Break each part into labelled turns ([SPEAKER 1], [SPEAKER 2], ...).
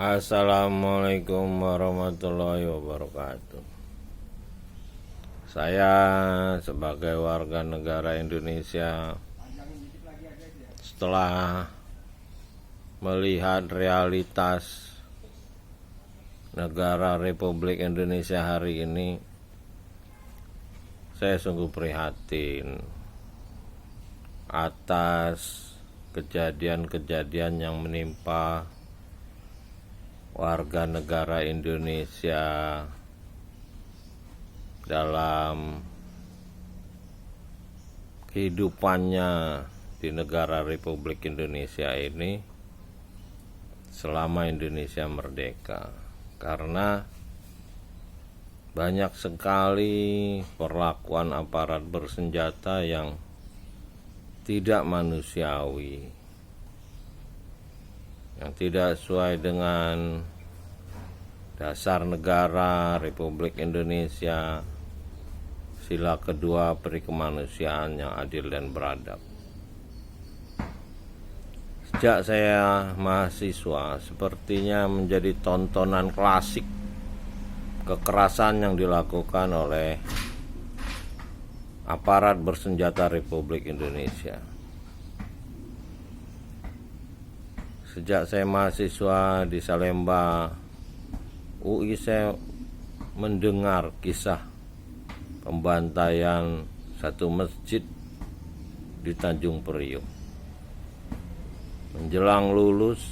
[SPEAKER 1] Assalamualaikum warahmatullahi wabarakatuh. Saya sebagai warga negara Indonesia, setelah melihat realitas negara Republik Indonesia hari ini, saya sungguh prihatin atas kejadian-kejadian yang menimpa warga negara Indonesia dalam kehidupannya di negara Republik Indonesia ini selama Indonesia merdeka, karena banyak sekali perlakuan aparat bersenjata yang tidak manusiawi, yang tidak sesuai dengan dasar negara Republik Indonesia, sila kedua peri kemanusiaan yang adil dan beradab. Sejak saya mahasiswa, sepertinya menjadi tontonan klasik kekerasan yang dilakukan oleh aparat bersenjata Republik Indonesia. Sejak saya mahasiswa di Salemba UI, saya mendengar kisah pembantaian satu masjid di Tanjung Priok. Menjelang lulus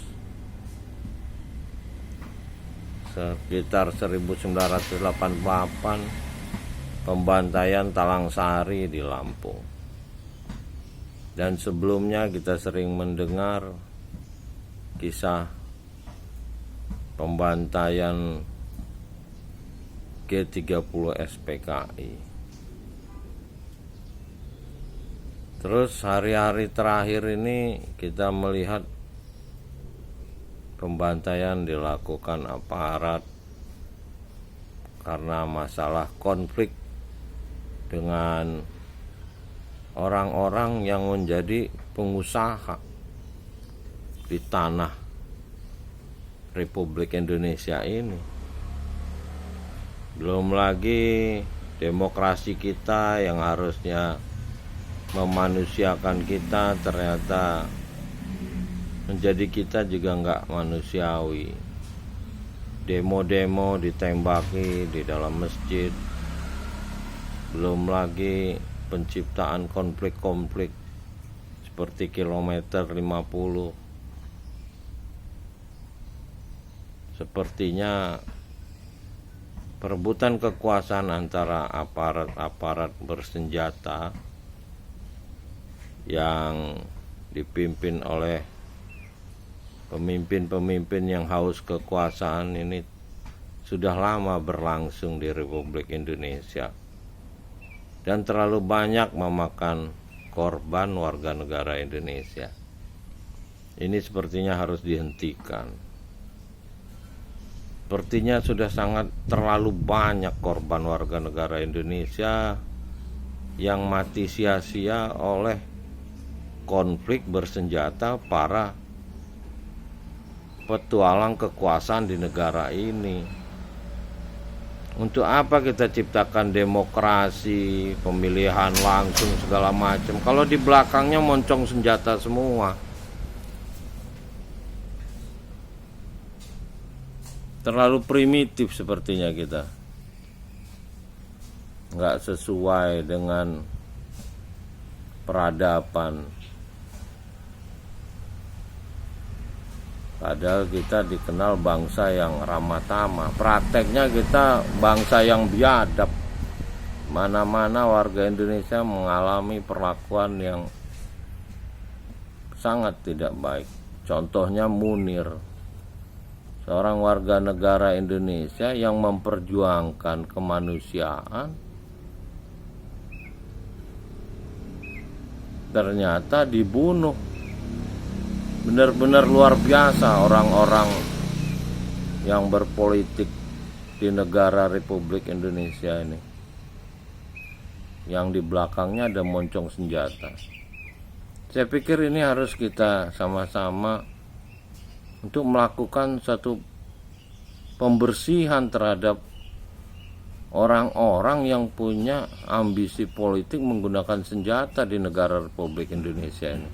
[SPEAKER 1] sekitar 1988, pembantaian Talang Sari di Lampung. Dan sebelumnya kita sering mendengar kisah pembantaian G30 SPKI. Terus hari-hari terakhir ini kita melihat pembantaian dilakukan aparat karena masalah konflik dengan orang-orang yang menjadi pengusaha di tanah Republik Indonesia ini. Belum lagi demokrasi kita yang harusnya memanusiakan kita, ternyata menjadi kita juga nggak manusiawi. Demo-demo ditembaki di dalam masjid. Belum lagi penciptaan konflik-konflik seperti kilometer 50. Sepertinya perebutan kekuasaan antara aparat-aparat bersenjata yang dipimpin oleh pemimpin-pemimpin yang haus kekuasaan ini sudah lama berlangsung di Republik Indonesia dan terlalu banyak memakan korban warga negara Indonesia. Ini sepertinya harus dihentikan. Sepertinya sudah sangat terlalu banyak korban warga negara Indonesia yang mati sia-sia oleh konflik bersenjata para petualang kekuasaan di negara ini. Untuk apa kita ciptakan demokrasi, pemilihan langsung segala macam, kalau di belakangnya moncong senjata semua? Terlalu primitif sepertinya kita, nggak sesuai dengan peradaban. Padahal kita dikenal bangsa yang ramah tamah, prakteknya kita bangsa yang biadab. Mana-mana warga Indonesia mengalami perlakuan yang sangat tidak baik. Contohnya Munir, seorang warga negara Indonesia yang memperjuangkan kemanusiaan, ternyata dibunuh. Benar-benar luar biasa orang-orang yang berpolitik di negara Republik Indonesia ini, yang di belakangnya ada moncong senjata. Saya pikir ini harus kita sama-sama untuk melakukan satu pembersihan terhadap orang-orang yang punya ambisi politik menggunakan senjata di negara Republik Indonesia ini.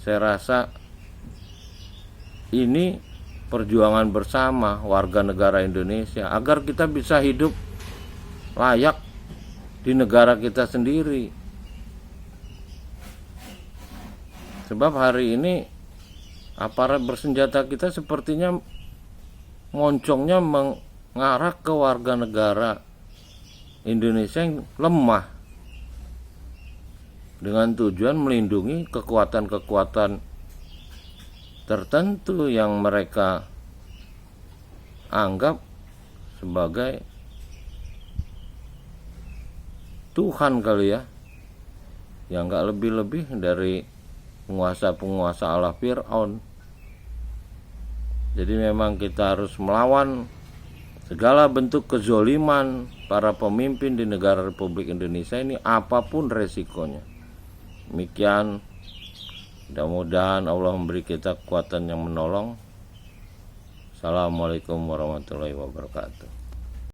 [SPEAKER 1] Saya rasa ini perjuangan bersama warga negara Indonesia agar kita bisa hidup layak di negara kita sendiri. Sebab hari ini aparat bersenjata kita sepertinya moncongnya mengarah ke warga negara Indonesia yang lemah, dengan tujuan melindungi kekuatan-kekuatan tertentu yang mereka anggap sebagai Tuhan kali ya, yang gak lebih-lebih dari penguasa-penguasa ala Fir'aun. Jadi memang kita harus melawan segala bentuk kezoliman para pemimpin di negara Republik Indonesia ini, apapun resikonya. Demikian, mudah-mudahan Allah memberi kita kekuatan yang menolong. Assalamualaikum warahmatullahi wabarakatuh.